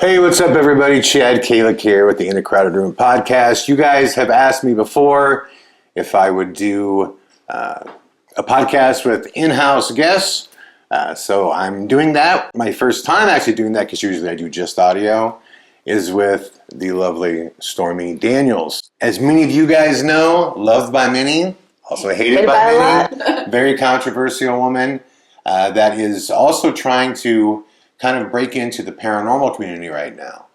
Hey, what's up, everybody? Chad Calek here with the In a Crowded Room podcast. You guys have asked me before if I would do a podcast with in-house guests. So I'm doing that. My first time actually doing that, because usually I do just audio, is with the lovely Stormy Daniels. As many of you guys know, loved by many, also hated by many. Very controversial woman that is also trying to kind of break into the paranormal community right now.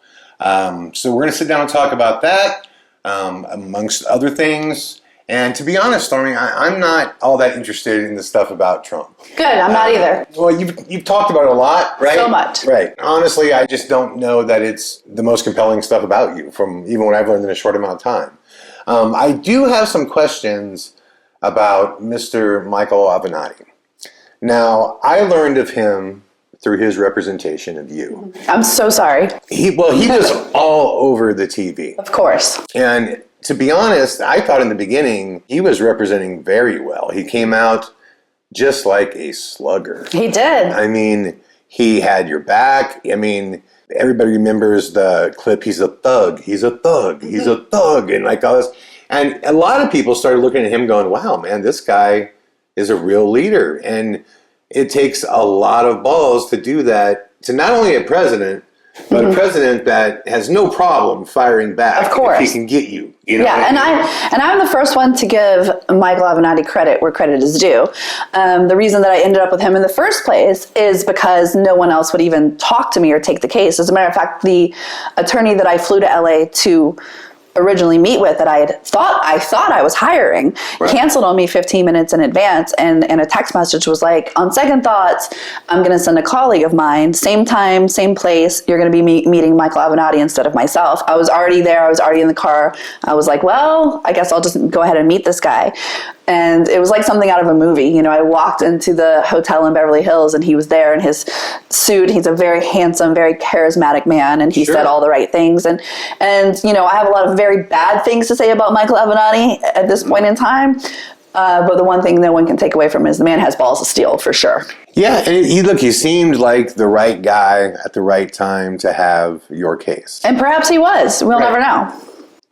So we're going to sit down and talk about that, amongst other things. And to be honest, Stormy, I'm not all that interested in the stuff about Trump. Good, I'm not either. Well, you've talked about it a lot, right? So much. Right. Honestly, I just don't know that it's the most compelling stuff about you, from even what I've learned in a short amount of time. I do have some questions about Mr. Michael Avenatti. Now, I learned of him through his representation of you. I'm so sorry. He was all over the TV. Of course. And to be honest, I thought in the beginning he was representing very well. He came out just like a slugger. He did. I mean, he had your back. I mean, everybody remembers the clip, he's a thug, he's a thug, he's a thug, and like all this. And a lot of people started looking at him going, wow, man, this guy is a real leader. And it takes a lot of balls to do that to not only a president, but a president that has no problem firing back. Of course. If he can get you. You know Yeah, and I'm the first one to give Michael Avenatti credit where credit is due. The reason that I ended up with him in the first place is because no one else would even talk to me or take the case. As a matter of fact, the attorney that I flew to LA to originally meet with, that I thought I was hiring, canceled on me 15 minutes in advance, and a text message was like, on second thoughts, I'm going to send a colleague of mine, same time, same place, you're going to be meeting Michael Avenatti instead of myself. I was already there, I was already in the car. I was like, well, I guess I'll just go ahead and meet this guy. And it was like something out of a movie. You know, I walked into the hotel in Beverly Hills and he was there in his suit. He's a very handsome, very charismatic man, and he said all the right things. And you know, I have a lot of very bad things to say about Michael Avenatti at this point in time. But the one thing no one can take away from him is the man has balls of steel, for sure. Yeah, and he seemed like the right guy at the right time to have your case. And perhaps he was. We'll never know.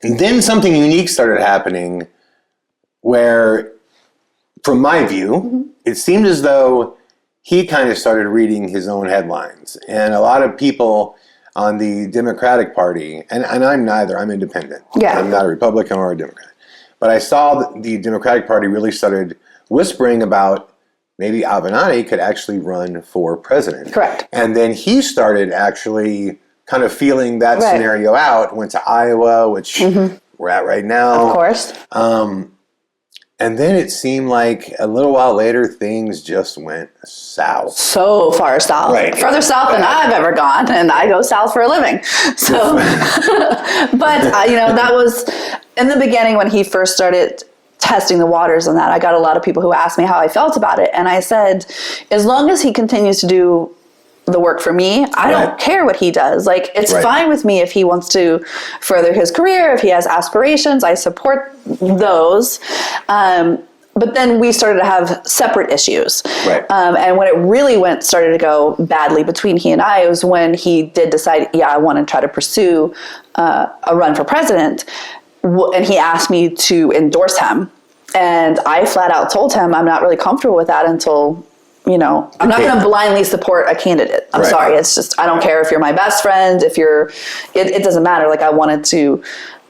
And then something unique started happening where, from my view, it seemed as though he kind of started reading his own headlines. And a lot of people on the Democratic Party, and I'm neither, I'm independent. Yeah. I'm not a Republican or a Democrat. But I saw that the Democratic Party really started whispering about maybe Avenatti could actually run for president. Correct. And then he started actually kind of feeling that scenario out, went to Iowa, which we're at right now. Of course. And then it seemed like a little while later, things just went south. So far south. Right. Further south than I've ever gone, and I go south for a living. So, but, you know, that was in the beginning when he first started testing the waters on that. I got a lot of people who asked me how I felt about it. And I said, as long as he continues to do the work for me, I don't care what he does. Like, it's fine with me if he wants to further his career, if he has aspirations, I support those. But then we started to have separate issues. Right. And when it really started to go badly between he and I was when he did decide, I want to try to pursue a run for president. And he asked me to endorse him. And I flat out told him I'm not really comfortable with that until, you know, I'm not going to blindly support a candidate. I'm sorry. It's just, I don't care if you're my best friend, if you're, it doesn't matter. Like, I wanted to,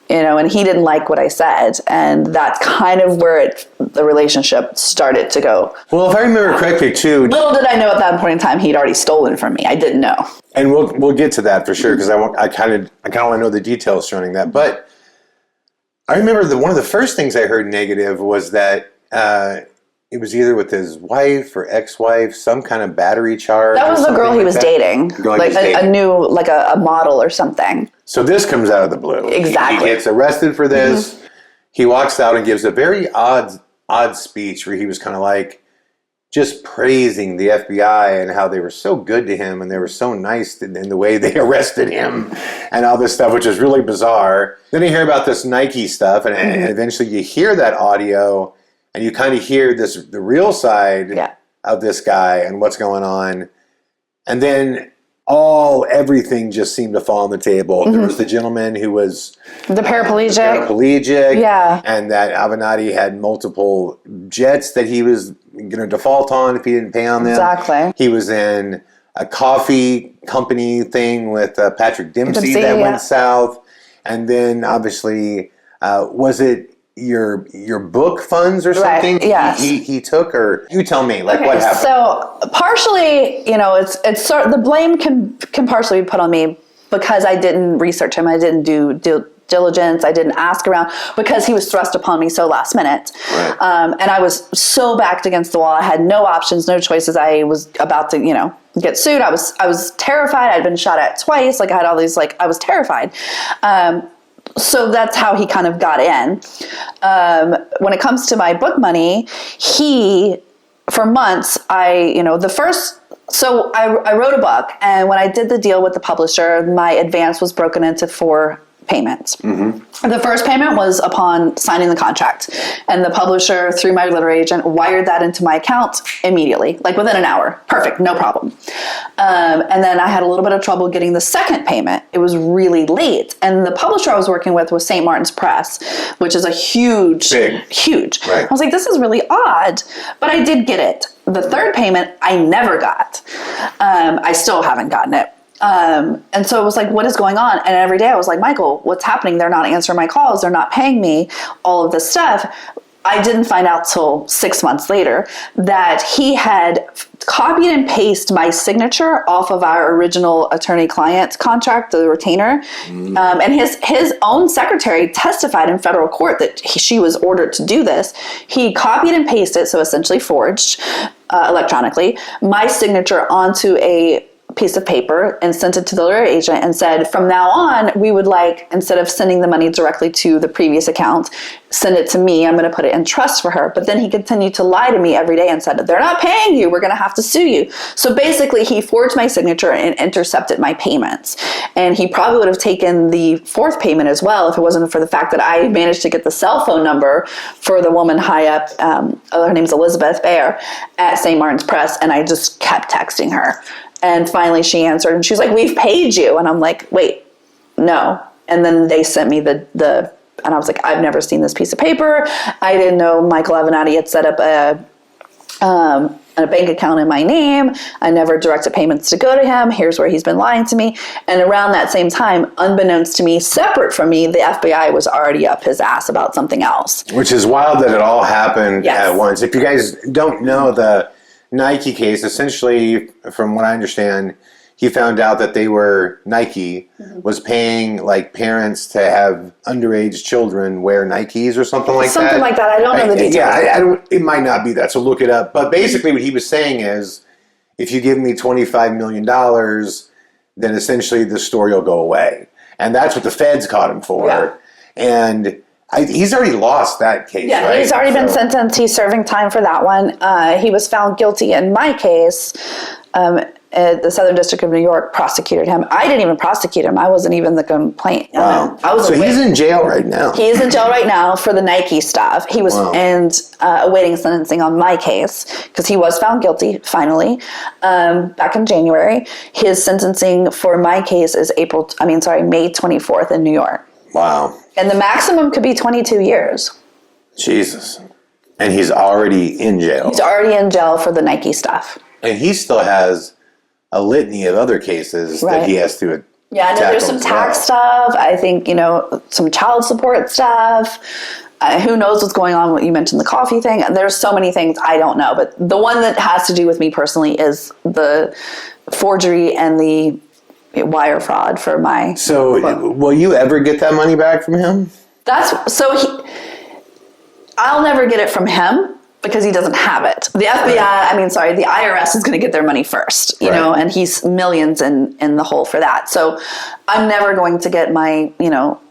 you know, and he didn't like what I said. And that's kind of where the relationship started to go. Well, if I remember correctly too. Little did I know at that point in time, he'd already stolen from me. I didn't know. And we'll get to that for sure, because I kind of want to know the details surrounding that. But I remember one of the first things I heard negative was that it was either with his wife or ex-wife, some kind of battery charge. That was the girl he was dating, like a new, like a model or something. So this comes out of the blue. Exactly. He gets arrested for this. He walks out and gives a very odd speech where he was kind of like just praising the FBI and how they were so good to him and they were so nice in the way they arrested him and all this stuff, which is really bizarre. Then you hear about this Nike stuff, and eventually you hear that audio and you kind of hear the real side of this guy and what's going on. And then everything just seemed to fall on the table. There was the gentleman who was The paraplegic. Yeah. And that Avenatti had multiple jets that he was going to default on if he didn't pay on them. Exactly. He was in a coffee company thing with Patrick Dempsey that went south. And then obviously, was it your book funds or something? Right. Yes. He took, or you tell me, what happened? So partially, it's sort of, the blame can partially be put on me because I didn't research him. I didn't do diligence. I didn't ask around because he was thrust upon me so last minute. Right. And I was so backed against the wall. I had no options, no choices. I was about to, get sued. I was terrified. I'd been shot at twice. I had all these, I was terrified. So that's how he kind of got in. When it comes to my book money, for months, I wrote a book, and when I did the deal with the publisher, my advance was broken into 4 payments. Mm-hmm. The first payment was upon signing the contract, and the publisher, through my literary agent, wired that into my account immediately, within an hour. Perfect, no problem. And then I had a little bit of trouble getting the second payment. It was really late, and the publisher I was working with was St. Martin's Press, which is a huge. Right. I was like, this is really odd, but I did get it. The third payment I never got. I still haven't gotten it. And so it was what is going on? And every day I was like, Michael, what's happening? They're not answering my calls. They're not paying me, all of this stuff. I didn't find out till 6 months later that he had copied and pasted my signature off of our original attorney-client contract, the retainer. And his own secretary testified in federal court that she was ordered to do this. He copied and pasted, so essentially forged electronically, my signature onto a piece of paper and sent it to the lawyer agent and said, from now on, we would instead of sending the money directly to the previous account, send it to me. I'm going to put it in trust for her. But then he continued to lie to me every day and said, they're not paying you. We're going to have to sue you. So basically, he forged my signature and intercepted my payments. And he probably would have taken the 4th payment as well if it wasn't for the fact that I managed to get the cell phone number for the woman high up, her name's Elizabeth Baer, at St. Martin's Press. And I just kept texting her. And finally she answered and she was like, we've paid you. And I'm like, wait, no. And then they sent me and I was like, I've never seen this piece of paper. I didn't know Michael Avenatti had set up a bank account in my name. I never directed payments to go to him. Here's where he's been lying to me. And around that same time, unbeknownst to me, separate from me, the FBI was already up his ass about something else. Which is wild that it all happened at once. If you guys don't know the Nike case, essentially, from what I understand, he found out that Nike was paying parents to have underage children wear Nikes or something like that. Something like that. I don't know the details. Yeah, it might not be that, so look it up. But basically what he was saying is, if you give me $25 million, then essentially the story will go away. And that's what the feds caught him for. Yeah. And he's already lost that case, right? Yeah, he's already been sentenced. He's serving time for that one. He was found guilty in my case. The Southern District of New York prosecuted him. I didn't even prosecute him. I wasn't even the complaint. Wow. So he's in jail right now. He is in jail right now for the Nike stuff. He was awaiting sentencing on my case because he was found guilty finally back in January. His sentencing for my case is May 24th in New York. Wow. And the maximum could be 22 years. Jesus. And he's already in jail. He's already in jail for the Nike stuff. And he still has a litany of other cases that he has to Yeah, I know there's some tax stuff. I think, some child support stuff. Who knows what's going on? You mentioned the coffee thing. There's so many things I don't know. But the one that has to do with me personally is the forgery and the wire fraud for my book. Will you ever get that money back from him? I'll never get it from him because he doesn't have it. The FBI, the IRS is going to get their money first, you know, and he's millions in the hole for that. So I'm never going to get my,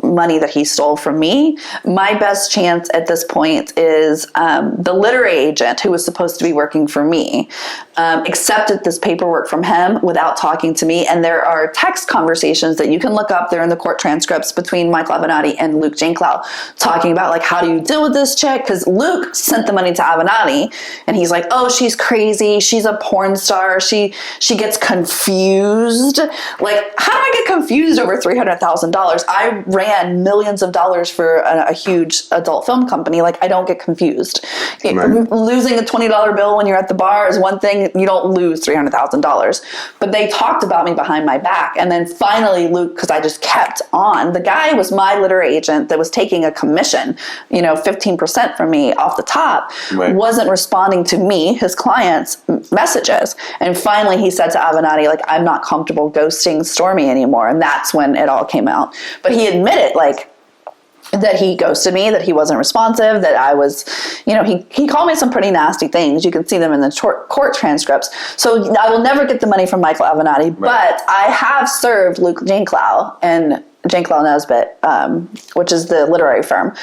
money that he stole from me. My best chance at this point is the literary agent who was supposed to be working for me accepted this paperwork from him without talking to me. And there are text conversations that you can look up there in the court transcripts between Michael Avenatti and Luke Janklow talking about like, how do you deal with this chick? Because Luke sent the money to Avenatti and he's like, oh, she's crazy. She's a porn star. She gets confused. Like, how do I get confused over $300,000? I ran millions of dollars for a huge adult film company. Like, I don't get confused. Right. Losing a $20 bill when you're at the bar is one thing. You don't lose $300,000. But they talked about me behind my back. And then finally, Luke, because I just kept on, the guy was my literary agent that was taking a commission, 15% from me off the top, right. wasn't responding to me, his clients' messages. And finally, he said to Avenatti, like, I'm not comfortable ghosting Stormy anymore. And that's when it all came out. But he admitted, like, that he ghosted me, that he wasn't responsive, that I was, he called me some pretty nasty things. You can see them in the court transcripts. So I will never get the money from Michael Avenatti, right. But I have served Luke Janklow and Janklow Nesbitt, which is the literary firm,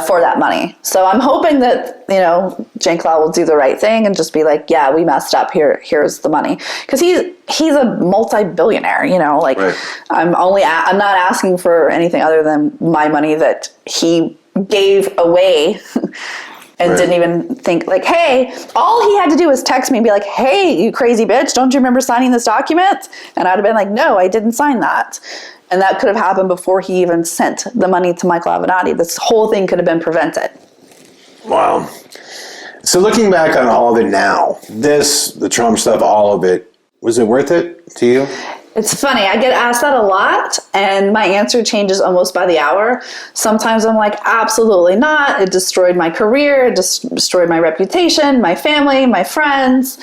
for that money. So I'm hoping that, Janklow will do the right thing and just be like, yeah, we messed up. Here's the money. Because he's a multi-billionaire, right. I'm not asking for anything other than my money that he gave away and right. Didn't even think like, hey, all he had to do was text me and be like, hey, you crazy bitch, don't you remember signing this document? And I'd have been like, no, I didn't sign that. And that could have happened before he even sent the money to Michael Avenatti. This whole thing could have been prevented. Wow. So looking back on all of it now, the Trump stuff, all of it, was it worth it to you? It's funny. I get asked that a lot, and my answer changes almost by the hour. Sometimes I'm like, absolutely not. It destroyed my career. It destroyed my reputation, my family, my friends,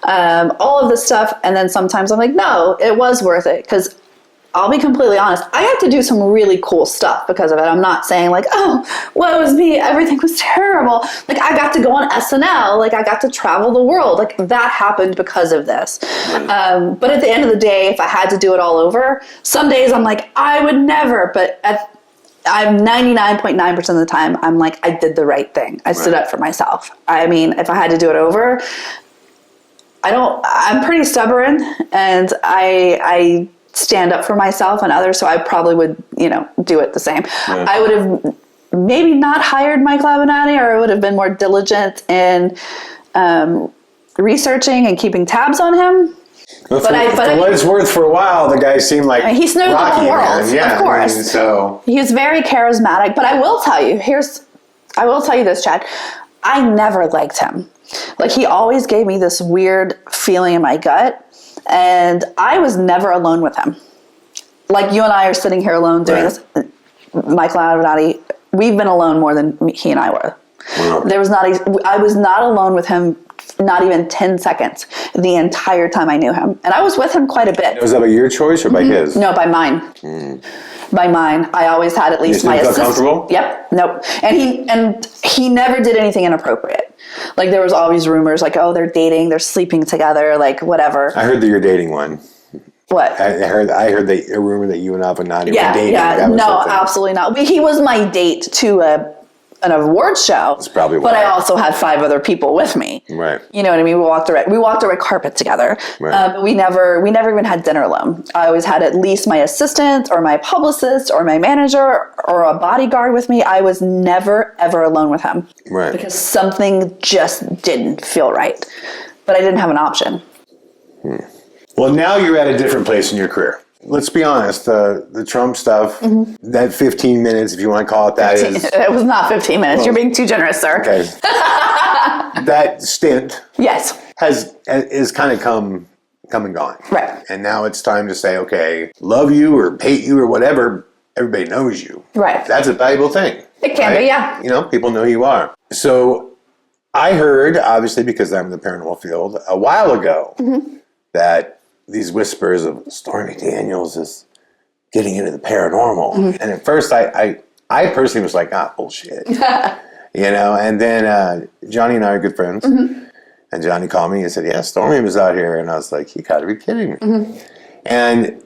all of this stuff. And then sometimes I'm like, no, it was worth it. Because I'll be completely honest, I had to do some really cool stuff because of it. I'm not saying like, oh, woe is me, everything was terrible. Like, I got to go on SNL, like I got to travel the world. Like, that happened because of this. But at the end of the day, if I had to do it all over, some days I'm like, I would never, but I'm 99.9% of the time, I'm like, I did the right thing. I stood up for myself. I mean, if I had to do it over, I'm pretty stubborn, and I stand up for myself and others, so I probably would, do it the same. Yeah. I would have maybe not hired Michael Avenatti, or I would have been more diligent in researching and keeping tabs on him. But for what it's worth, for a while, the guy seemed like he snowed the whole world, yeah, of course. So he was very charismatic. But I will tell you this, Chad. I never liked him. Like, he always gave me this weird feeling in my gut. And I was never alone with him. Like, you and I are sitting here alone doing this. Michael Avenatti, we've been alone more than he and I were. Wow. I was not alone with him, not even 10 seconds, the entire time I knew him. And I was with him quite a bit. Was that by your choice or by his? No, by mine. By mine. I always had at least my assistant. You feel comfortable? Yep. Nope. And he never did anything inappropriate. Like, there was always rumors like, oh, they're dating, they're sleeping together, like, whatever. I heard that you're dating one. What? I heard a rumor that you and Avenatti were dating. Yeah, no, absolutely not. He was my date to an award show. That's probably why. But I also had 5 other people with me. Right. You know what I mean? We walked the red carpet together. Right. We never even had dinner alone. I always had at least my assistant or my publicist or my manager or a bodyguard with me. I was never, ever alone with him. Right. Because something just didn't feel right. But I didn't have an option. Well, now you're at a different place in your career. Let's be honest, the Trump stuff, that 15 minutes, if you want to call it that, It was not 15 minutes. Well, you're being too generous, sir. Okay. That stint is kind of come and gone. Right. And now it's time to say, okay, love you or hate you or whatever, everybody knows you. Right. That's a valuable thing. It can be, yeah. People know who you are. So I heard, obviously, because I'm in the paranormal field, a while ago that these whispers of Stormy Daniels is getting into the paranormal. And at first I personally was like, bullshit. And then Johnny and I are good friends. And Johnny called me and said, yeah, Stormy was out here. And I was like, you gotta be kidding me. And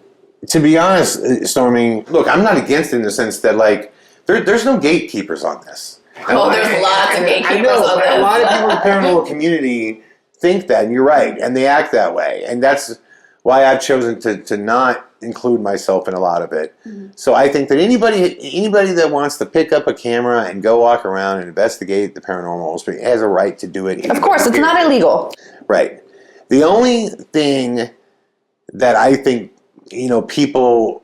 to be honest, Stormy, look, I'm not against it in the sense that, like, there's no gatekeepers on this. Well, there's lots of gatekeepers I know, on this. a lot of people in the paranormal community think that, and you're right, and they act that way. And that's why I've chosen to not include myself in a lot of it. Mm-hmm. So I think that anybody that wants to pick up a camera and go walk around and investigate the paranormal has a right to do it. Of course, it's not illegal. Right. The only thing that I think, people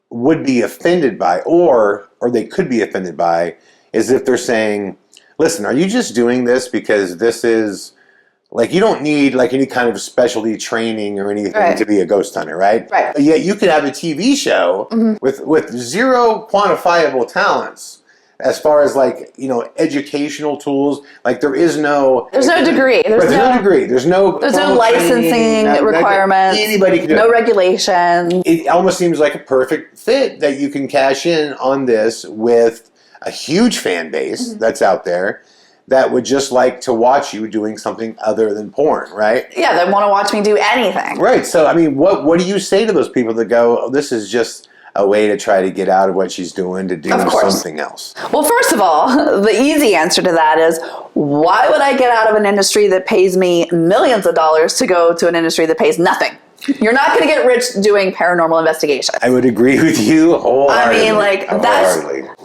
would be offended by, or they could be offended by, is if they're saying, listen, are you just doing this because this is, like, you don't need, like, any kind of specialty training or anything to be a ghost hunter, right? Right. But yet you could have a TV show with zero quantifiable talents as far as, like, educational tools. Like, there's no degree. There's no degree. There's no licensing requirements. Anybody can do no regulation. It almost seems like a perfect fit that you can cash in on this with a huge fan base that's out there that would just like to watch you doing something other than porn, right? Yeah, they want to watch me do anything. Right. So, I mean, what do you say to those people that go, oh, this is just a way to try to get out of what she's doing to do something else? Well, first of all, the easy answer to that is, why would I get out of an industry that pays me millions of dollars to go to an industry that pays nothing? You're not going to get rich doing paranormal investigation. I would agree with you wholeheartedly. I mean, like, that's,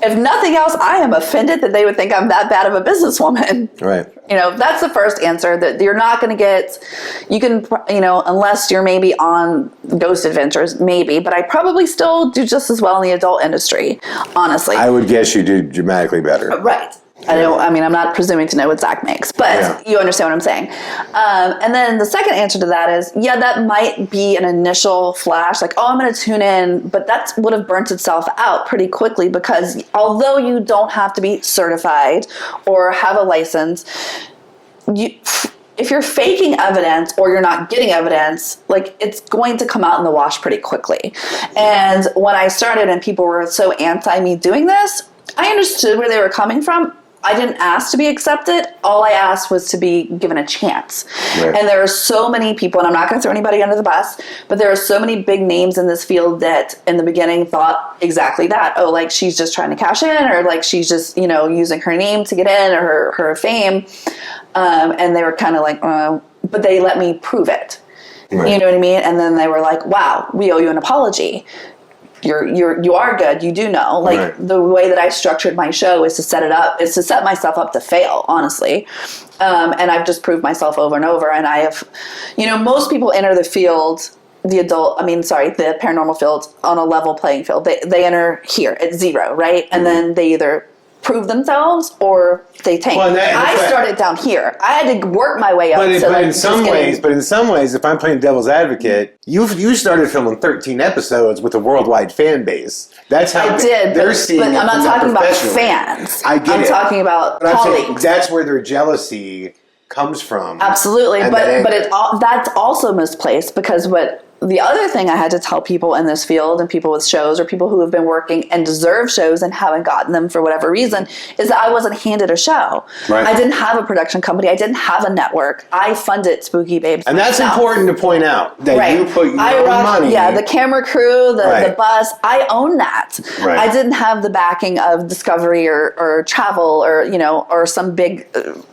if nothing else, I am offended that they would think I'm that bad of a businesswoman. Right. That's the first answer, that you're not going to get, you can, unless you're maybe on Ghost Adventures, maybe, but I probably still do just as well in the adult industry, honestly. I would guess you do dramatically better. Right. I'm not presuming to know what Zach makes, but you understand what I'm saying. And then the second answer to that is, that might be an initial flash, like, oh, I'm going to tune in, but that would have burnt itself out pretty quickly, because although you don't have to be certified or have a license, if you're faking evidence or you're not getting evidence, like, it's going to come out in the wash pretty quickly. And when I started and people were so anti me doing this, I understood where they were coming from. I didn't ask to be accepted. All I asked was to be given a chance. Right. And there are so many people, and I'm not going to throw anybody under the bus, but there are so many big names in this field that in the beginning thought exactly that. Oh, like, she's just trying to cash in, or like she's just, using her name to get in, or her fame. And they were kind of like, but they let me prove it. Right. You know what I mean? And then they were like, wow, we owe you an apology. You are good. You do know. Like, the way that I structured my show is to set myself up to fail, honestly. And I've just proved myself over and over. And I have, most people enter the field, the paranormal field, on a level playing field. They enter here at zero, right? And then they either prove themselves or they tank. Well, I started down here. I had to work my way up. But in some ways, if I'm playing devil's advocate, you started filming 13 episodes with a worldwide fan base. That's how they're seeing it. But I'm not talking about fans. I get it. I'm talking about colleagues. That's where their jealousy comes from. Absolutely, but that's also misplaced, because the other thing I had to tell people in this field, and people with shows, or people who have been working and deserve shows and haven't gotten them for whatever reason, is that I wasn't handed a show. Right. I didn't have a production company. I didn't have a network. I funded Spooky Babes and myself. That's important to point out, that you put your own money. Yeah, the camera crew, the bus, I own that. Right. I didn't have the backing of Discovery or Travel or some big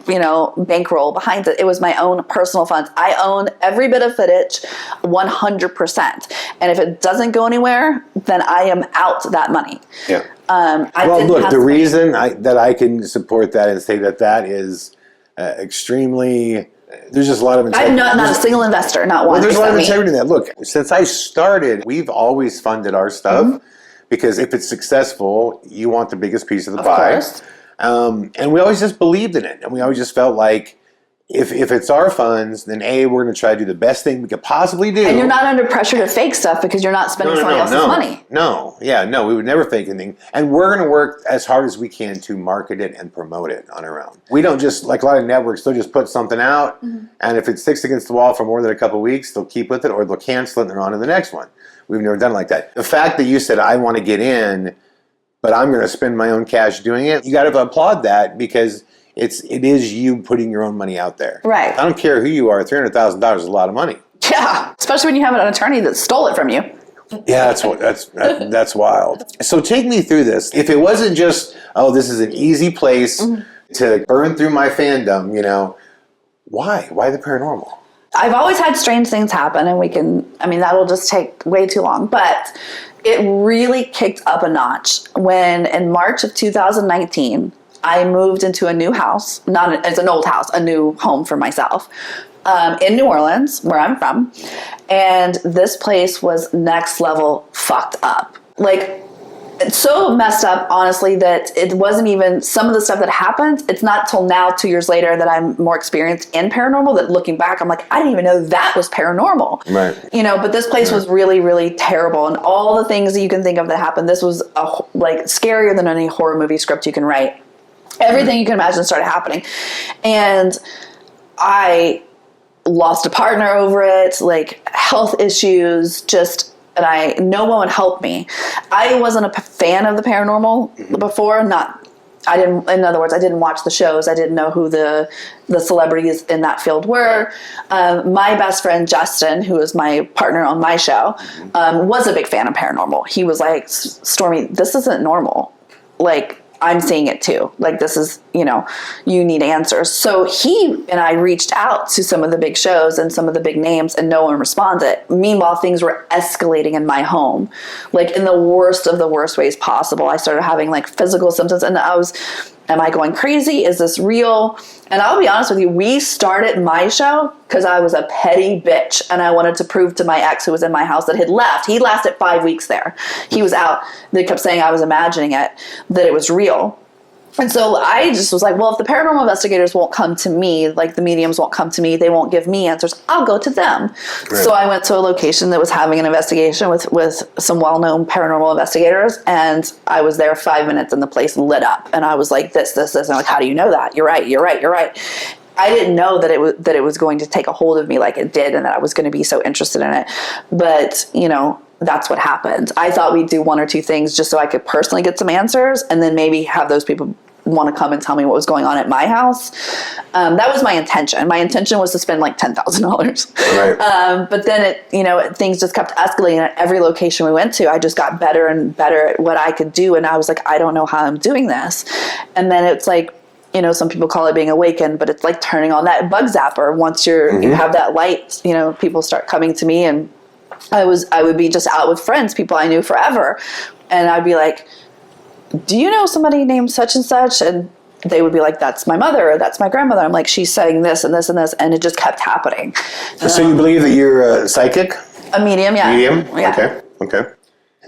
bankroll behind it. It was my own personal funds. I own every bit of footage, 100%. And if it doesn't go anywhere, then I am out that money. Yeah. The reason that I can support that and say that is extremely. There's just a lot of integrity. I'm not a single investor, not one. Well, there's a lot of integrity in that. Look, since I started, we've always funded our stuff because if it's successful, you want the biggest piece of the pie. Course. And we always just believed in it, and we always just felt like, if it's our funds, then we're going to try to do the best thing we could possibly do. And you're not under pressure to fake stuff because you're not spending somebody else's money. We would never fake anything. And we're going to work as hard as we can to market it and promote it on our own. We don't just, like a lot of networks, they'll just put something out, and if it sticks against the wall for more than a couple of weeks, they'll keep with it, or they'll cancel it and they're on to the next one. We've never done it like that. The fact that you said, I want to get in, but I'm going to spend my own cash doing it, you got to applaud that, because it is you putting your own money out there. Right. I don't care who you are. $300,000 is a lot of money. Yeah, especially when you have an attorney that stole it from you. Yeah, that's wild. So take me through this. If it wasn't just, oh, this is an easy place to burn through my fandom, why? Why the paranormal? I've always had strange things happen, and that'll just take way too long. But it really kicked up a notch when in March of 2019, I moved into a new house. It's an old house, a new home for myself. In New Orleans, where I'm from. And this place was next level fucked up. Like, it's so messed up, honestly, that it wasn't even some of the stuff that happened. It's not till now, 2 years later, that I'm more experienced in paranormal, that looking back, I'm like, I didn't even know that was paranormal. Right. But this place was really, really terrible. And all the things that you can think of that happened, this was scarier than any horror movie script you can write. Everything you can imagine started happening. And I lost a partner over it, health issues, and no one would help me. I wasn't a fan of the paranormal before. In other words, I didn't watch the shows. I didn't know who the celebrities in that field were. My best friend, Justin, who was my partner on my show, was a big fan of paranormal. He was like, Stormy, this isn't normal. I'm seeing it too. This is, you need answers. So he and I reached out to some of the big shows and some of the big names, and no one responded. Meanwhile, things were escalating in my home, in the worst of the worst ways possible. I started having physical symptoms, and am I going crazy? Is this real? And I'll be honest with you, we started my show because I was a petty bitch, and I wanted to prove to my ex, who was in my house, that had left. He lasted 5 weeks there. He was out. They kept saying I was imagining it, that it was real. And so I just was like, well, if the paranormal investigators won't come to me, the mediums won't come to me, they won't give me answers, I'll go to them. Right. So I went to a location that was having an investigation with some well-known paranormal investigators, and I was there 5 minutes and the place lit up. And I was like, this. And I'm like, how do you know that? You're right. I didn't know that it was going to take a hold of me like it did, and that I was going to be so interested in it. But, that's what happened. I thought we'd do one or two things just so I could personally get some answers, and then maybe have those people want to come and tell me what was going on at my house. That was my intention. My intention was to spend $10,000. Right. But then things just kept escalating at every location we went to. I just got better and better at what I could do. And I was like, I don't know how I'm doing this. And then it's some people call it being awakened, but it's like turning on that bug zapper. Once you have that light, people start coming to me, and I would be just out with friends, people I knew forever. And I'd be like, do you know somebody named such and such? And they would be like, that's my mother, or that's my grandmother. I'm like, she's saying this and this and this. And it just kept happening. So you believe that you're a psychic? A medium, yeah. Medium? Yeah. Okay.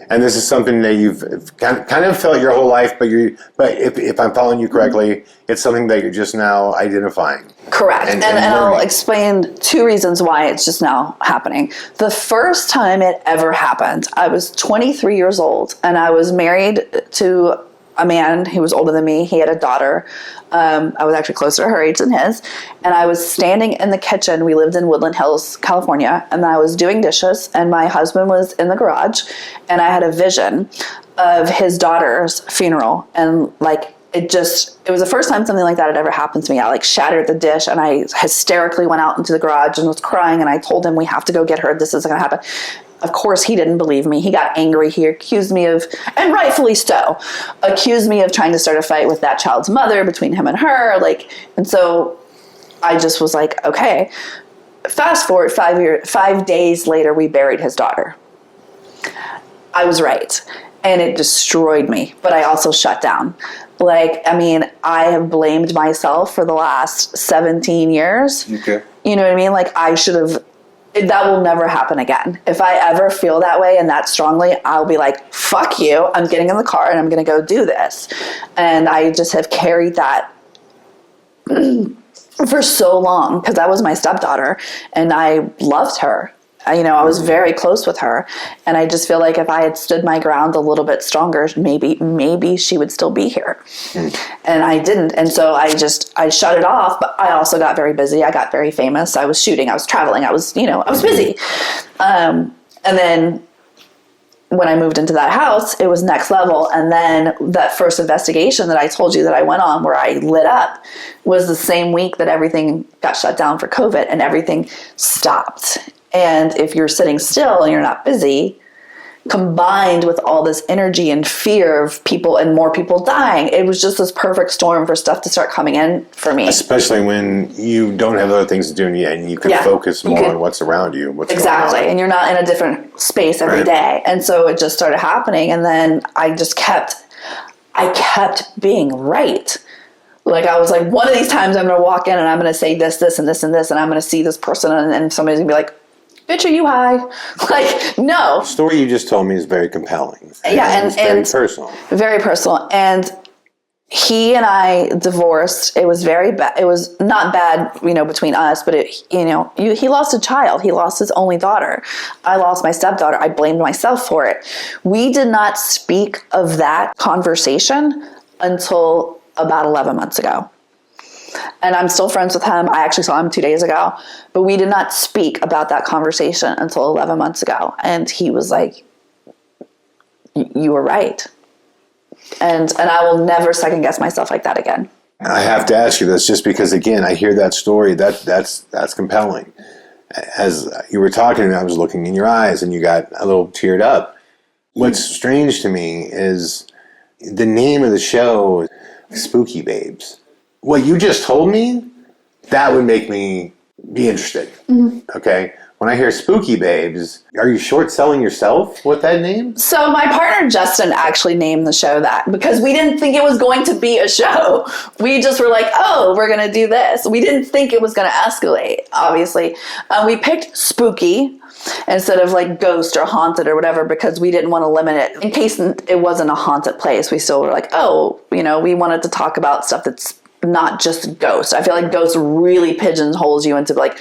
And this is something that you've kind of felt your whole life, but if I'm following you correctly, it's something that you're just now identifying. Correct. And I'll explain 2 reasons why it's just now happening. The first time it ever happened, I was 23 years old, and I was married to a man who was older than me. He had a daughter. I was actually closer to her age than his. And I was standing in the kitchen. We lived in Woodland Hills, California. And I was doing dishes. And my husband was in the garage. And I had a vision of his daughter's funeral. And it was the first time something like that had ever happened to me. I shattered the dish, and I hysterically went out into the garage and was crying. And I told him, we have to go get her. This isn't going to happen. Of course, he didn't believe me. He got angry. He accused me of, and rightfully so, accused me of trying to start a fight with that child's mother, between him and her. And so I just was like, okay. Fast forward 5 days later, we buried his daughter. I was right. And it destroyed me. But I also shut down. I have blamed myself for the last 17 years. Okay. You know what I mean? I should have. That will never happen again. If I ever feel that way and that strongly, I'll be like, fuck you. I'm getting in the car and I'm going to go do this. And I just have carried that for so long, because that was my stepdaughter and I loved her. I was very close with her, and I just feel like if I had stood my ground a little bit stronger, maybe she would still be here. And I didn't. And so I shut it off, but I also got very busy. I got very famous. I was shooting, I was traveling, I was busy. And then when I moved into that house, it was next level. And then that first investigation that I told you that I went on, where I lit up, was the same week that everything got shut down for COVID and everything stopped. And if you're sitting still and you're not busy, combined with all this energy and fear of people and more people dying, it was just this perfect storm for stuff to start coming in for me. Especially when you don't have other things to do and you can focus more on what's around you. Exactly. And you're not in a different space every day. And so it just started happening. And then I kept being right. Like, I was like, one of these times I'm going to walk in and I'm going to say this, this, and this, and this, and I'm going to see this person, and somebody's going to be like, bitch, are you high? Like, no. The story you just told me is very compelling. Yeah, and very personal. Very personal. And he and I divorced. It was very bad. It was not bad, between us, but he lost a child. He lost his only daughter. I lost my stepdaughter. I blamed myself for it. We did not speak of that conversation until about 11 months ago. And I'm still friends with him. I actually saw him 2 days ago, but we did not speak about that conversation until 11 months ago. And he was like, you were right. And I will never second guess myself like that again. I have to ask you this just because, again, I hear that story. That's compelling. As you were talking, I was looking in your eyes and you got a little teared up. What's strange to me is the name of the show, Spooky Babes. What you just told me, that would make me be interested. Mm-hmm. Okay? When I hear Spooky Babes, are you short selling yourself with that name? So my partner Justin actually named the show that because we didn't think it was going to be a show. We just were like, oh, we're going to do this. We didn't think it was going to escalate, obviously. We picked spooky instead of like ghost or haunted or whatever because we didn't want to limit it. In case it wasn't a haunted place, we still were like, oh, we wanted to talk about stuff that's not just ghost. I feel like ghost really pigeonholes you into like,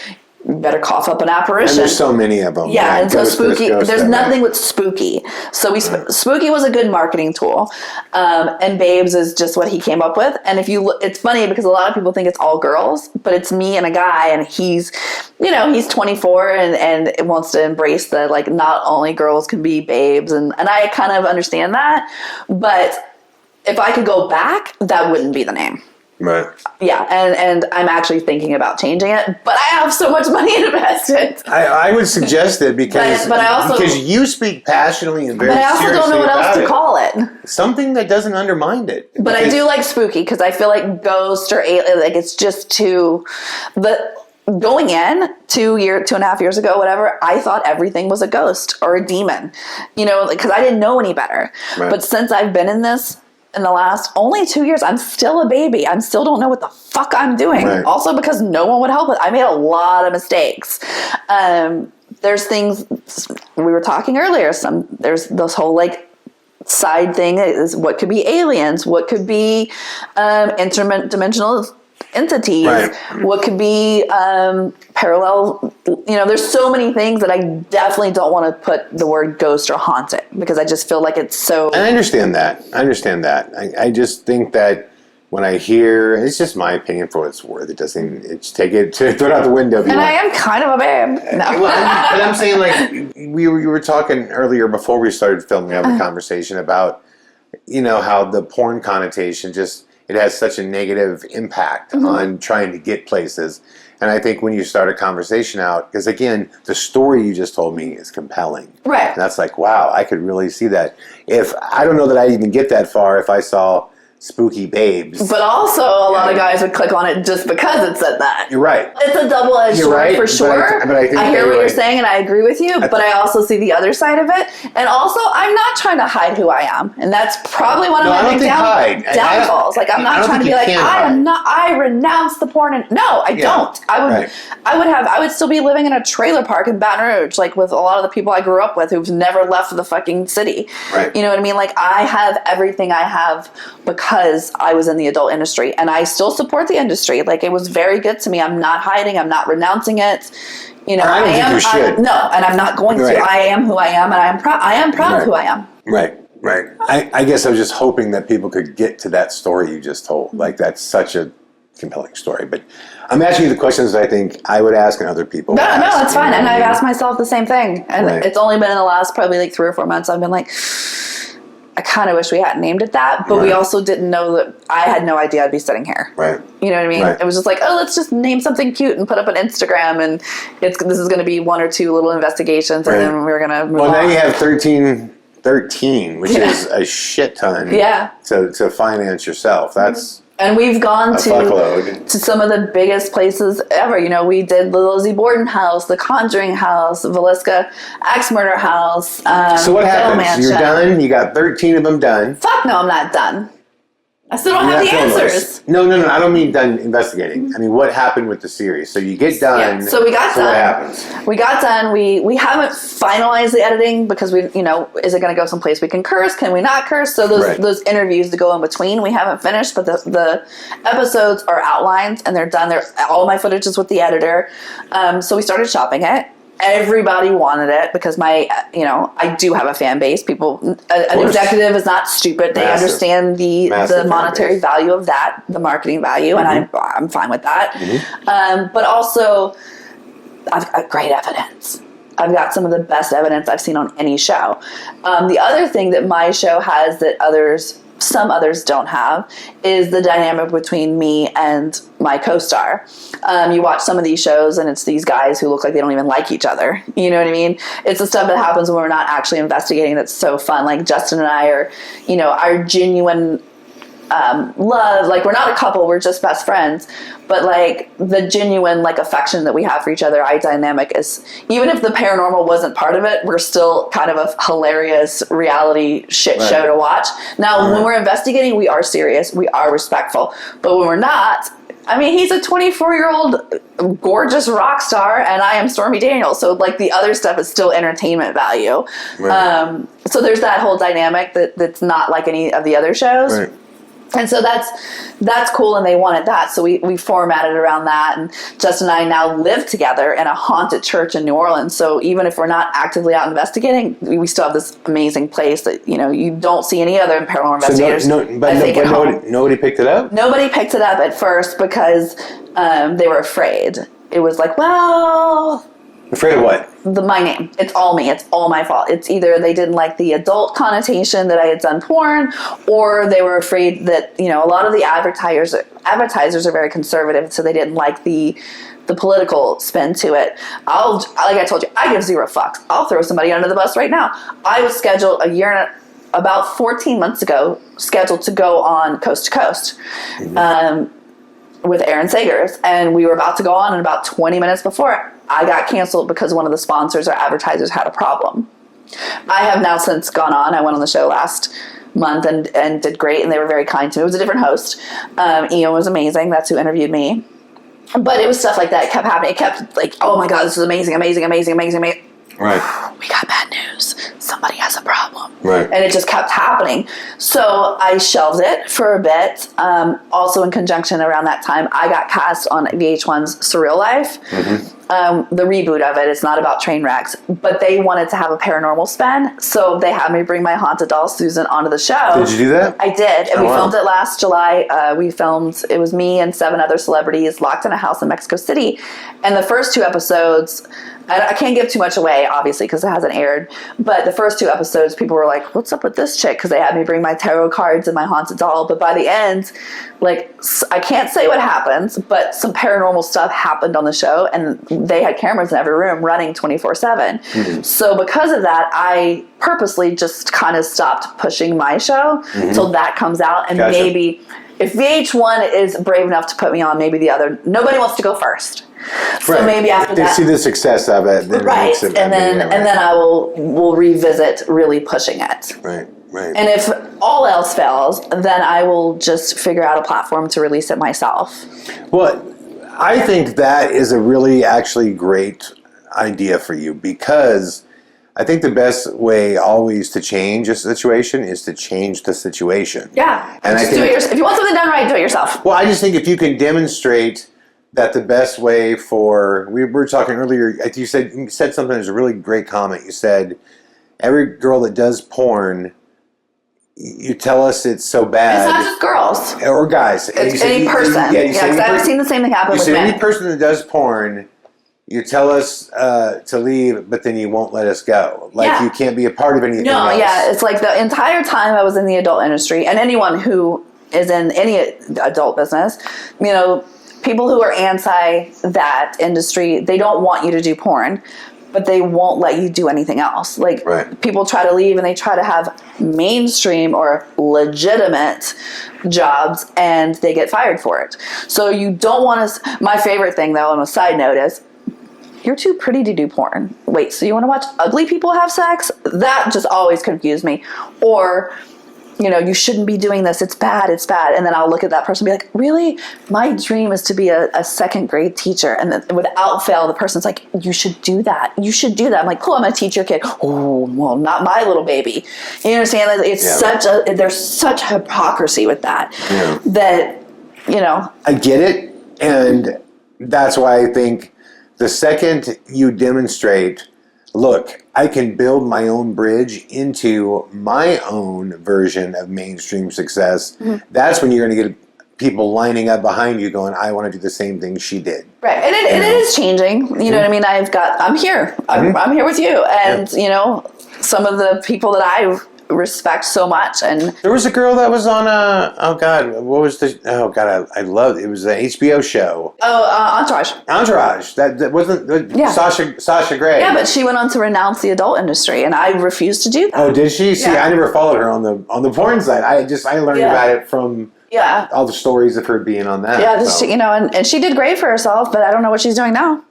you better cough up an apparition. And there's so many of them. Yeah, and so spooky, there's nothing with spooky. So spooky was a good marketing tool. And Babes is just what he came up with. And it's funny because a lot of people think it's all girls, but it's me and a guy, and he's 24 and wants to embrace that, like, not only girls can be babes. And I kind of understand that. But if I could go back, that wouldn't be the name. Right. Yeah, and I'm actually thinking about changing it, but I have so much money invested. I would suggest it because but I also, because you speak passionately and very seriously. But I also don't know what else to call it. Something that doesn't undermine it. But I do like spooky because I feel like ghost or alien, like it's just too. But going in 2.5 years ago, whatever, I thought everything was a ghost or a demon, because I didn't know any better. Right. But since I've been in this. In the last only 2 years, I'm still a baby. I still don't know what the fuck I'm doing. Right. Also because no one would help it. I made a lot of mistakes. There's things we were talking earlier. There's this whole like side thing is what could be aliens, what could be interdimensional entities, right. What could be parallel. There's so many things that I definitely don't want to put the word ghost or haunted because I just feel like it's so. I understand that. I just think that when I hear, it's just my opinion for what it's worth. It doesn't. It's take it throw it out the window. And I am kind of a babe. No. But I'm saying like we were talking earlier before we started filming, having a conversation about how the porn connotation just. It has such a negative impact on trying to get places. And I think when you start a conversation out, because again, the story you just told me is compelling. Right. And that's like, wow, I could really see that. I don't know that I'd even get that far if I saw Spooky Babes. But also, a lot of guys would click on it just because it said that. You're right. It's a double-edged sword for sure. But I think I hear what you're saying, and I agree with you, but I also see the other side of it. And also, I'm not trying to hide who I am. And that's probably one of my big downfalls. Like, I'm not trying to be like, I renounce the porn. No, I don't. I would still be living in a trailer park in Baton Rouge, like with a lot of the people I grew up with who've never left the fucking city. Right. You know what I mean? Like, I have everything I have because I was in the adult industry, and I still support the industry. Like, it was very good to me. I'm not hiding. I'm not renouncing it. I don't think you should. No, and I'm not going to. I am who I am, and I am proud of who I am. Right. I guess I was just hoping that people could get to that story you just told. Like, that's such a compelling story. But I'm asking you the questions that I think I would ask and other people No, it's fine. And I've asked myself the same thing. And it's only been in the last probably like 3 or 4 months I've been like, I kind of wish we hadn't named it that, but we also didn't know that I had no idea I'd be sitting here. Right. You know what I mean? Right. It was just like, let's just name something cute and put up an Instagram, and this is going to be 1 or 2 little investigations, and then we're going to move on. Now you have 13 13, which is a shit ton. Yeah. To finance yourself. That's and we've gone a to fuckload. some of the biggest places ever. You know, we did the Lizzie Borden house, the Conjuring house, Villisca Axe Murder house. So what happens? Mansion. You're done. You got 13 of them done. Fuck no, I'm not done. I still don't have the answers. No. I don't mean done investigating. I mean, what happened with the series? So you get done. Yeah, so we got done. What happens? We got done. We haven't finalized the editing because is it going to go someplace we can curse? Can we not curse? So those interviews to go in between, we haven't finished, but the episodes are outlined and they're done. All my footage is with the editor. So we started shopping it. Everybody wanted it because I do have a fan base. An executive is not stupid. They understand the monetary value of that, the marketing value, and I'm fine with that. But also, I've got great evidence. I've got some of the best evidence I've seen on any show. The other thing that my show has that some others don't have is the dynamic between me and my co-star. You watch some of these shows and it's these guys who look like they don't even like each other. You know what I mean? It's the stuff that happens when we're not actually investigating that's so fun. Like Justin and I are, our genuine love. Like we're not a couple, we're just best friends. But like the genuine affection that we have for each other, our dynamic is, even if the paranormal wasn't part of it, we're still kind of a hilarious reality shit show to watch. Now, when we're investigating, we are serious, we are respectful. But when we're not, I mean, he's a 24-year-old gorgeous rock star, and I am Stormy Daniels. So the other stuff is still entertainment value. Right. So there's that whole dynamic that's not like any of the other shows. Right. And so that's cool, and they wanted that. So we formatted around that, and Justin and I now live together in a haunted church in New Orleans. So even if we're not actively out investigating, we still have this amazing place that you don't see any other paranormal investigators. Nobody picked it up? Nobody picked it up at first because they were afraid. It was like, well... Afraid of what? My name. It's all me. It's all my fault. It's either they didn't like the adult connotation that I had done porn, or they were afraid that, a lot of the advertisers are very conservative, so they didn't like the political spin to it. Like I told you, I give zero fucks. I'll throw somebody under the bus right now. I was scheduled about 14 months ago, scheduled to go on Coast to Coast. With Aaron Sagers, and we were about to go on, and about 20 minutes before, I got canceled because one of the sponsors or advertisers had a problem. I have now since gone on. I went on the show last month and did great, and they were very kind to me. It was a different host. Ian was amazing. That's who interviewed me. But it was stuff like that. It kept happening. It kept oh my God, this is amazing. Right. We got bad news. Somebody has a problem. Right. And it just kept happening. So I shelved it for a bit. Also in conjunction around that time, I got cast on VH1's Surreal Life. The reboot of it. It's not about train wrecks. But they wanted to have a paranormal spin. So they had me bring my haunted doll, Susan, onto the show. Did you do that? I did. And we filmed it last July. It was me and 7 other celebrities locked in a house in Mexico City. And the first 2 episodes... I can't give too much away, obviously, because it hasn't aired. But the first 2 episodes, people were like, what's up with this chick? Because they had me bring my tarot cards and my haunted doll. But by the end, I can't say what happens, but some paranormal stuff happened on the show. And they had cameras in every room running 24/7. So because of that, I purposely just kind of stopped pushing my show until that comes out. And maybe if VH1 is brave enough to put me on, maybe the other... Nobody wants to go first. So maybe after if they see the success of it, then right, it and then I will revisit really pushing it. Right. And if all else fails, then I will just figure out a platform to release it myself. Well, I think that is a really actually great idea for you, because I think the best way always to change a situation is to change the situation. Yeah. And just do it yourself. If you want something done right, do it yourself. Well, I just think if you can demonstrate that the best way we were talking earlier, you said something that was a really great comment. You said, every girl that does porn, you tell us it's so bad. It's not just girls. Or guys. It's any person. Because I've seen the same thing happen with men. Any person that does porn, you tell us to leave, but then you won't let us go. You can't be a part of anything else. It's like the entire time I was in the adult industry, and anyone who is in any adult business, people who are anti that industry, they don't want you to do porn. but they won't let you do anything else. Like people try to leave and they try to have mainstream or legitimate jobs and they get fired for it. So you don't want to, my favorite thing though, on a side note is, you're too pretty to do porn. Wait, so you want to watch ugly people have sex? That just always confused me. Or, you know, you shouldn't be doing this. It's bad. It's bad. And then I'll look at that person and be like, really? My dream is to be a second grade teacher. And then without fail, the person's like, you should do that. You should do that. I'm like, cool, I'm going to teach your kid. Oh, well, not my little baby. You understand? It's there's such hypocrisy with that. Yeah. That, you know. I get it. And that's why I think the second you demonstrate, look, I can build my own bridge into my own version of mainstream success, that's when you're going to get people lining up behind you going, I want to do the same thing she did. Right. And it is changing. You know what I mean? I'm here. I'm here with you. And, you know, some of the people that I respect so much. And there was a girl that was on I loved it was an HBO show. Entourage. That wasn't Sasha Grey. Yeah, but she went on to renounce the adult industry, and I refused to do that. Oh, did she? See, I never followed her on the porn side. I learned about it from all the stories of her being on that. Yeah, she, you know, and she did great for herself, but I don't know what she's doing now.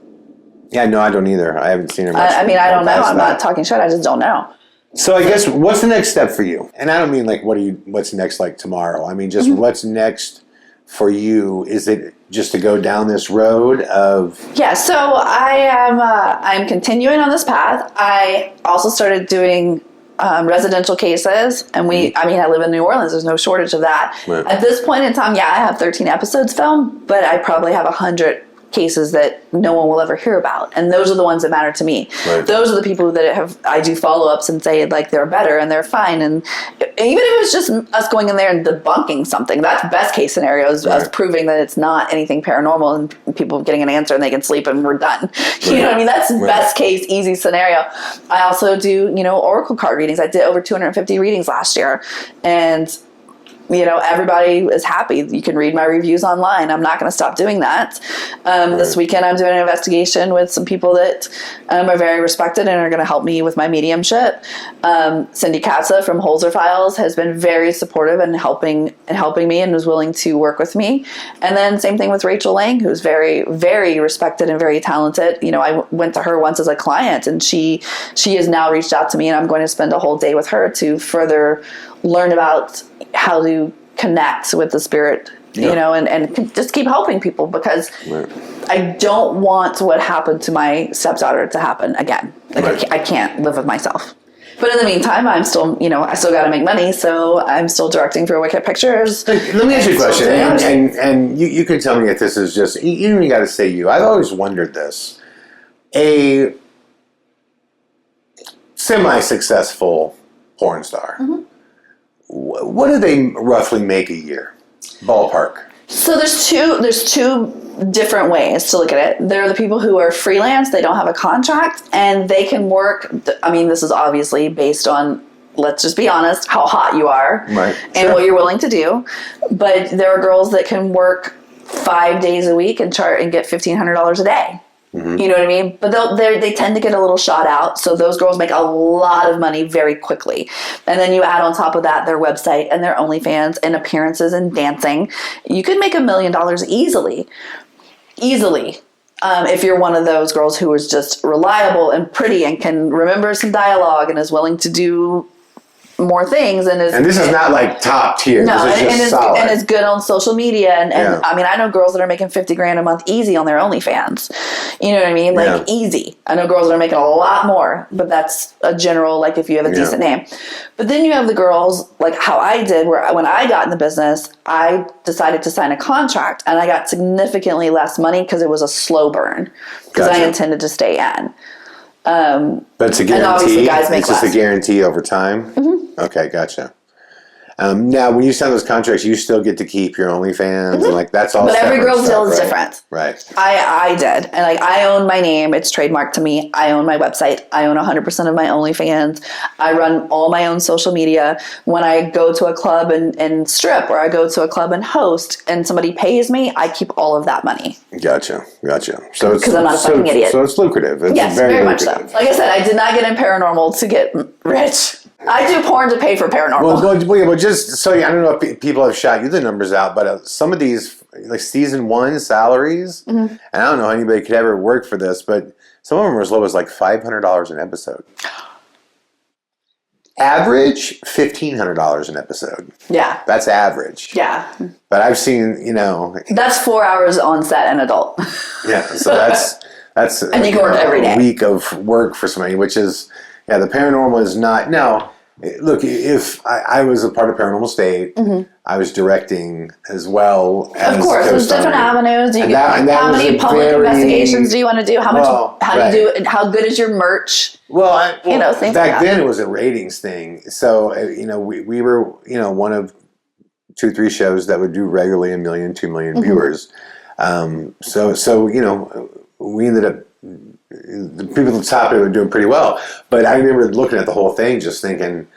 Yeah, no, I don't either. I haven't seen her much. I don't know. I'm not talking shit. I just don't know. So I guess what's the next step for you? And I don't mean like what's next like tomorrow. I mean just what's next for you? Is it just to go down this road of? Yeah. So I'm continuing on this path. I also started doing residential cases, and I live in New Orleans. There's no shortage of that. Right. At this point in time, I have 13 episodes filmed, but I probably have 100 cases that no one will ever hear about, and those are the ones that matter to me. Right. Those are the people that I do follow-ups and say like they're better and they're fine, and even if it was just us going in there and debunking something, that's best case scenario is us proving that it's not anything paranormal and people getting an answer and they can sleep and we're done. You know what I mean? That's best case, easy scenario. I also do, you know, oracle card readings. I did over 250 readings last year, and you know, everybody is happy. You can read my reviews online. I'm not going to stop doing that. This weekend, I'm doing an investigation with some people that are very respected and are going to help me with my mediumship. Cindy Katza from Holzer Files has been very supportive and helping me and was willing to work with me. And then same thing with Rachel Lang, who's very, very respected and very talented. You know, I went to her once as a client, and she has now reached out to me, and I'm going to spend a whole day with her to further learn about how to connect with the spirit, you know, and just keep helping people, because I don't want what happened to my stepdaughter to happen again. Like I can't live with myself. But in the meantime, I'm still, you know, I still got to make money, so I'm still directing for Wicked Pictures. Let me ask you a question, and you can tell me if this is just, you don't even got to say you. I've always wondered this. A semi-successful porn star, what do they roughly make a year? Ballpark. So there's two different ways to look at it. There are the people who are freelance, they don't have a contract, and they can work. I mean, this is obviously based on, let's just be honest, how hot you are and what you're willing to do. But there are girls that can work 5 days a week and get $1,500 a day. You know what I mean? But they tend to get a little shot out. So those girls make a lot of money very quickly. And then you add on top of that their website and their OnlyFans and appearances and dancing. You could make $1 million easily. If you're one of those girls who is just reliable and pretty and can remember some dialogue and is willing to do more things, and this is not like top tier. No, this is just solid. And it's good on social media, and I mean, I know girls that are making $50,000 a month easy on their OnlyFans. You know what I mean? Like easy. I know girls that are making a lot more, but that's a general, like if you have a decent name. But then you have the girls like how I did, where when I got in the business, I decided to sign a contract, and I got significantly less money because it was a slow burn, because I intended to stay in. But it's a guarantee. It's just a guarantee over time. Okay, gotcha. Now, when you sign those contracts, you still get to keep your OnlyFans, and like that's all. But every separate girl's deal stuff, is right? different. Right. I did. And like, I own my name. It's trademarked to me. I own my website. I own 100% of my OnlyFans. I run all my own social media. When I go to a club and strip, or I go to a club and host, and somebody pays me, I keep all of that money. Gotcha. So it's 'Cause I'm not a fucking idiot. So it's lucrative. It's Yes, very much so. lucrative. Like I said, I did not get in paranormal to get rich. I do porn to pay for paranormal. Well, just so I don't know if people have shot you the numbers out, but some of these, like season 1 salaries, and I don't know how anybody could ever work for this, but some of them are as low as like $500 an episode. Average $1,500 an episode. Yeah. That's average. Yeah. But I've seen, That's 4 hours on set, an adult. yeah. So that's And you can work every day. A week of work for somebody, which is the paranormal is not. Now, look, if I was a part of Paranormal State, I was directing as well. As Of course, there's different avenues. How many public investigations do you want to do? How good is your merch? Well, things like that. back then it was a ratings thing. So we were one of 2-3 shows that would do regularly 1 million, 2 million viewers. So we ended up. The people at the top of it were doing pretty well, but I remember looking at the whole thing, just thinking,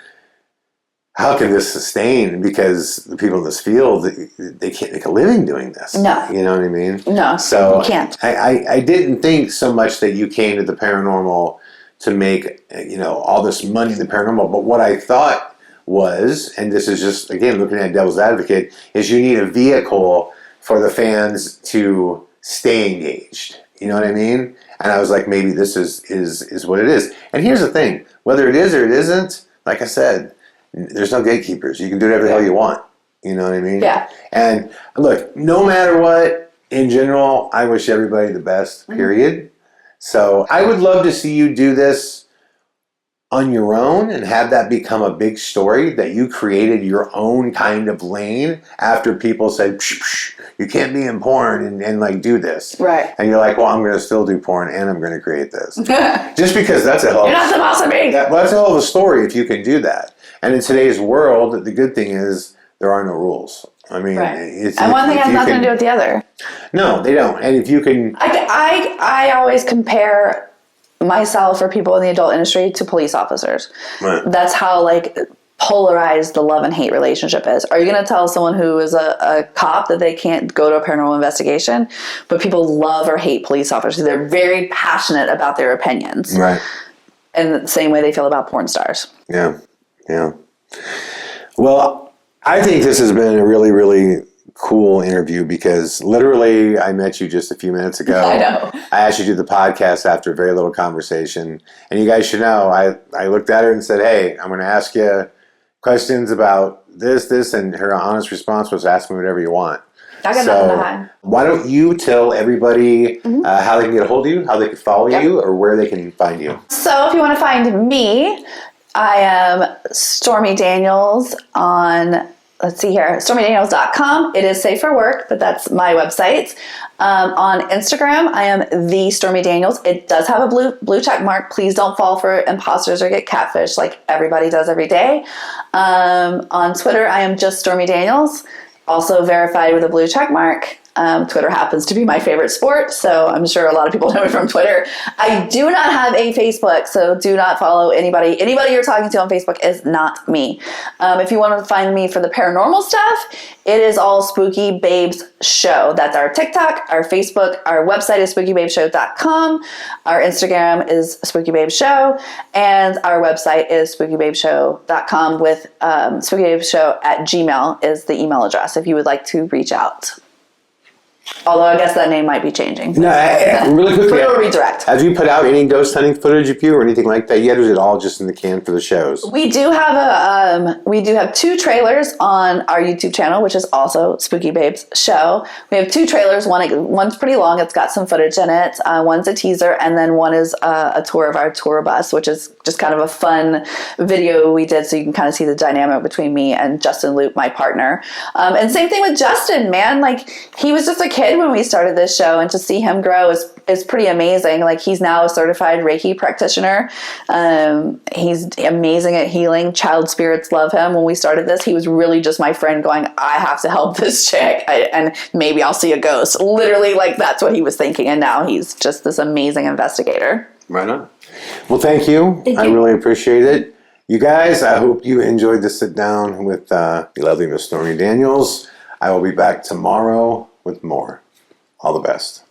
"How can this sustain?" Because the people in this field, they can't make a living doing this. No, you know what I mean. No, so you can't. I didn't think so much that you came to the paranormal to make all this money in the paranormal, but what I thought was, and this is just again looking at devil's advocate, is you need a vehicle for the fans to stay engaged. You know what I mean? And I was like, maybe this is what it is. And here's the thing: whether it is or it isn't, like I said, there's no gatekeepers. You can do whatever the hell you want. You know what I mean? Yeah. And look, no matter what, in general, I wish everybody the best. Period. So I would love to see you do this on your own and have that become a big story, that you created your own kind of lane after people said, psh, psh, you can't be in porn and like do this. Right. And you're like, well, I'm going to still do porn and I'm going to create this. Just because that's a hell of You're not the boss of me. that's a hell of a story if you can do that. And in today's world, the good thing is there are no rules. I mean, right. and one thing has nothing to do with the other. No, they don't. And if you can... I always compare myself or people in the adult industry to police officers. Right. That's how polarized the love and hate relationship is. Are you going to tell someone who is a cop that they can't go to a paranormal investigation? But people love or hate police officers. They're very passionate about their opinions. Right. And the same way they feel about porn stars. Yeah. Well, I think this has been a really, really cool interview because literally I met you just a few minutes ago. I know. I asked you to do the podcast after very little conversation. And you guys should know, I looked at her and said, hey, I'm going to ask you questions about this, and her honest response was, ask me whatever you want. I got nothing to hide. Why don't you tell everybody how they can get a hold of you, how they can follow you, or where they can find you? So if you want to find me, I am Stormy Daniels on, let's see here, StormyDaniels.com. It is safe for work, but that's my website. On Instagram, I am the Stormy Daniels. It does have a blue check mark. Please don't fall for imposters or get catfish like everybody does every day. On Twitter, I am just Stormy Daniels, also verified with a blue check mark. Twitter happens to be my favorite sport, so I'm sure a lot of people know me from Twitter. I do not have a Facebook, so do not follow anybody. Anybody you're talking to on Facebook is not me. If you want to find me for the paranormal stuff, it is all Spooky Babes Show. That's our TikTok, our Facebook, our website is spookybabeshow.com, our Instagram is Spooky Babes Show, and our website is spookybabeshow.com with spookybabeshow@gmail is the email address if you would like to reach out. Although I guess that name might be changing. No, really quickly. Put a redirect. Have you put out any ghost hunting footage of you or anything like that yet? Or is it all just in the can for the shows? We do have 2 trailers on our YouTube channel, which is also Spooky Babes Show. We have 2 trailers. One's pretty long. It's got some footage in it. One's a teaser, and then one is a tour of our tour bus, which is just kind of a fun video we did, so you can kind of see the dynamic between me and Justin Loop, my partner. And same thing with Justin, man. Like, he was just a kid when we started this show, and to see him grow is pretty amazing. Like, he's now a certified Reiki practitioner. He's amazing at healing. Child spirits love him. When we started this, he was really just my friend going, I have to help this chick, and maybe I'll see a ghost. Literally, like, that's what he was thinking. And now he's just this amazing investigator. Right on. Well, thank you. I really appreciate it. You guys, I hope you enjoyed the sit down with the lovely Miss Stormy Daniels. I will be back tomorrow with more. All the best.